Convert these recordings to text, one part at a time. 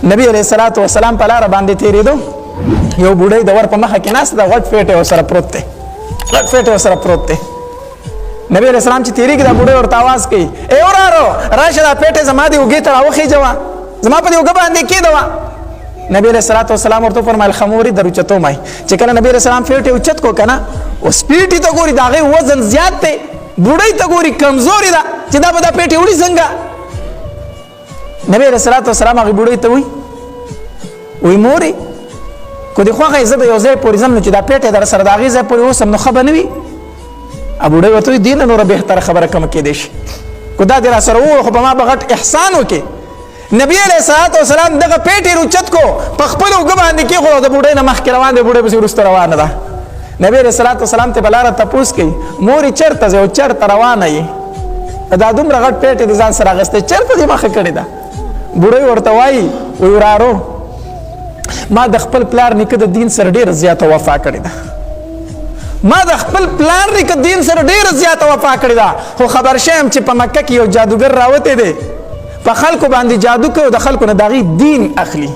نبی علیہ الصلوۃ والسلام په لار باندې تیریدو یو بوډۍ د ور په مخه کې ناست ده غټ فیټه ورسره پروت دی غټ فیټه ورسره پروت دی نبی علیہ السلام چې تیریږي دا بوډۍ ورته آواز کوي ای ورارو راشه دا پیټه زما د اوږې ته راوخیژوه زما په دې اوږه باندې کېږدوه نبی علیہ الصلوۃ والسلام ورته وفرمایل خموري در اوچتو مای چې کله نبی علیہ السلام فیټه اوچت کو که نه اوس پیټې ته ګوري د هغې وزن زیات دی بوډۍ ته ګوري کمزورې ده چې دا به دا پیټې وړي څنګه نبی علیہ الصلوۃ والسلام هغې بوډۍ ته وایي مورې کو دې خوښه یې زه د یو ځای پورې ځم نو چې دا پیټه در سره د هغې ځای پورې اوسم نو ښه به نه وي بوډۍ ورته وایي دې نه نوره بهتره خبره کومه کېدی شي کو دا دې را سره وویل خو په ما به غټ احسان وکړې نبی علیہ الصلوۃ والسلام دغه پیټې روچت کو په خپل اوږه باندې کېښود د بوډۍ نه مخکې روان دی بوډۍ پسې وروسته روانه ده نبی علیہ الصلوۃ والسلام ته به لاره تپوس کوي مورې چېرته ځې او چېرته روانه یې دا دومره غټ پیټې د ځان سره اخیستی چېرته دې مخه کړې ده بوډۍ ورته وایي وایي ورارو ما د خپل پلار نیکه د دین سره ډېره زیاته وفا کړې ده ما د خپل پلار نیکه دین سره ډېره زیاته وفا کړې ده خو خبر شویم چې په مکه کې یو جادوګر راوتی دی په خلکو باندې جادو کوي او د خلکو نه د هغې دین اخلي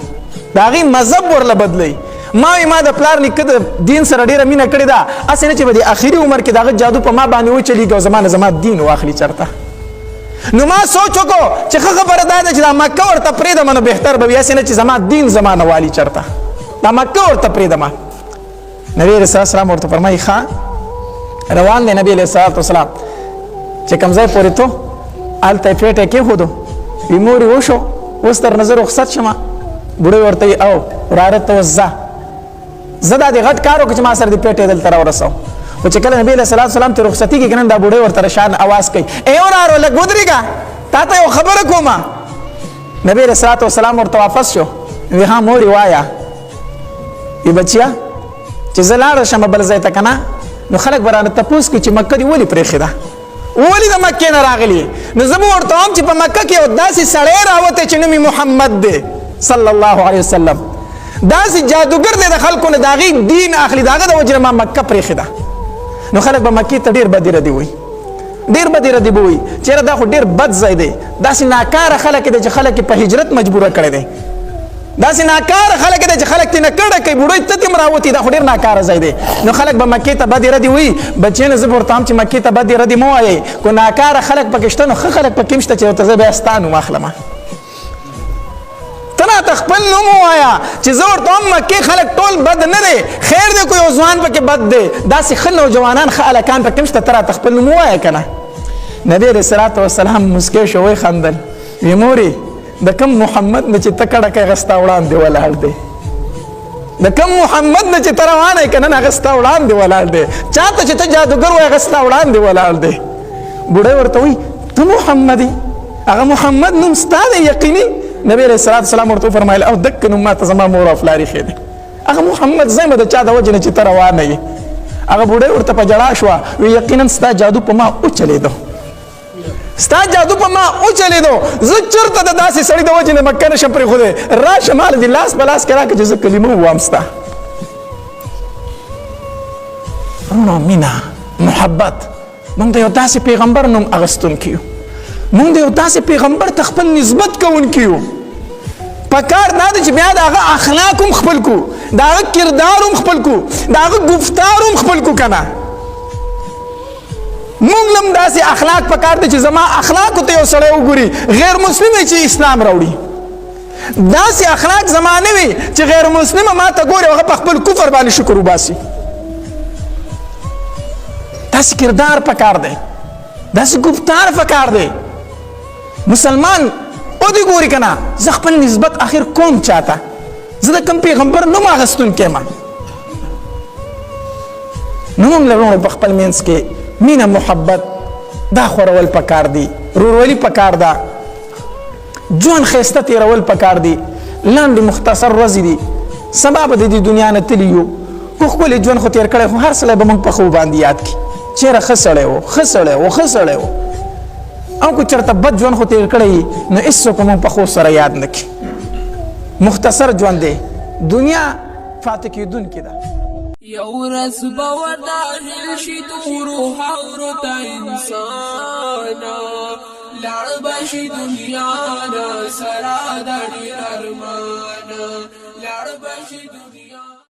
د هغې مذهب ورله بدلوي ما وایي ما د پلار نیکه د دین سره ډېره مینه کړې ده هسې نه چې به د اخري عمر کې د هغه جادو په ما باندې وچلېږي او زما نه زما دین واخلي چېرته نو ما سوچ وکړو چې ښه خبره دا ده چې دا مکه ورته پرېږدم نو بهتر به وي هسې نه چې زما دین زما نه والي چېرته دا مکه ورته پرېږدم نبی علیہ السلام ورته فرمایي ښه روان دی نبی علیہ السلام چې کوم ځای پورې تو هلته یې پیټه کېښودو وي مورې وشو اوس در نه زه رخصت شمه بوډۍ ورته وي او وراره ته اوس ځه زه دا دې غټ کار وکړه چې ما سره دې پیټې دلته راورسو خو چې کله نبی علیہ السلام ته رخصتي کېږي نن دا بوډۍ ورته شان اواز کوي ای ورارو لږ ودرېږه تا ته یو خبره کومه نبی علیہ السلام ورته واپس شو وی ها مورې وایه وی بچیا چې زه لاړه شمه بل ځای ته که نه نو خلک به رانه تپوس کوي چې مکه دې ولې پرېښې ده ولې د مکې نه راغلي نو زه به ورته وایم چې په مکه کې یو داسې سړی راوتی چې نوم محمد دی صلی الله علیه وسلم داسې جادوګر دی د خلکو نه د هغې دین اخلي د هغه د وجې نه ما مکه پرېښې ده نو خلک به مکې ته ډېر بدې ردې وایي ډېر بدې ردې به وایي چېرې دا خو ډېر بد ځای دی داسې ناکاره خلک دی چې خلک یې په هجرت مجبوره کړی دی داسې ناکاره خلک دی چې خلک ترې نه کډه کوي بوډۍ ته تم راوتي دا خو ډېر ناکاره ځای دی نو خلک به مکې ته بدې ردې وایي بچیانو زه به ورته وایم چې مکې ته بدې ردې مه وایئ کو ناکاره خلک پکې شته نو ښه خلک پکې هم شته چې ورته زه بیا ستا نوم اخلم ته راته خپل نوم ووایه چې زه ورته وایم مکې خلک ټول بد نه دی خیر دی کو یو ځوان پکې بد دی داسې ښه نوجوانان ښه هلکان پکې هم شته ته راته خپل نوم ووایه که نه نبی علیہ الصلوۃ والسلام مسکی شو وخندل وی مورې د کم محمد نه چې ته کډه کوې هغه ستا وړاندې ولاړ دی د کم محمد نه چې ته روانه یې که نه هغه ستا وړاندې ولاړ دی چا ته چې ته جادوګر وایې هغه ستا وړاندې ولاړ دی بوډۍ ورته وایي ته محمد یې هغه محمد نوم ستا دی یقیني نبی علیہ السلام ورته وفرمایل او دکه نوم ما ته زما مور او پلار ایښی دی هغه محمد زیمه د چا د وجې نه چې ته روانه یې هغه بوډۍ ورته په ژړا شوه وی یقینا ستا جادو په ما وچلېدو ستا جادو په ما وچلېدو زه چېرته د داسې سړي د وجې نه مکه نشم پرېښودی راشه ماله دې لاس په لاس کې راکړه چې زه کلمه ووایم ستا وروڼو مینه محبت موږ د یو داسې پیغمبر نوم اخیستونکي یو موږ د یو داسې پیغمبر ته خپل نسبت کوونکي یو پکار دا دی چې بیا د هغه اخلاق هم خپل کړو د هغه کردار هم خپل کړو د هغه گفتار هم خپل کړو که نه مونږ لم داسې اخلاق پکار دی چې زما اخلاقو ته یو سړی وګوري غیر مسلم چې اسلام راوړي داسې اخلاق زما نه وي چې غیر مسلمه ما ته ګوري هغه په خپل کفر باندې شکر وباسي داسې کردار پکار دی داسې گفتار پکار دی مسلمان او دې ګوري که نه زه خپل نسبت اخر کوم چاته زه د کوم پیغمبر نوم اخیستونکی یم نو موږ لرونو په خپل منځ کې مینه محبت دا خورول پکار دی رورولي پکار ده ژوند ښایسته تېرول پکار دی لنډې مختصر ورځې دي سبا به د دې دنیا نه تلي یو خو ښکلی ژوند خو تېر کړی خو هر سړی به موږ په خوب باندې یاد کړي چېرې ښه سړی و ښه سړی و ښه سړی و او که چېرته بد ژوند خو تېر کړی نو هېڅوک موږ په خوب سره یاد نه کړي مختصر ژوند دی دنیا فاتح کېدونکې ده یو ورځ به وداخل شي تورو حورو ته انسانا لاړ به شي دنیا نه سره د ډېر ارمان لاړ بشي دنیا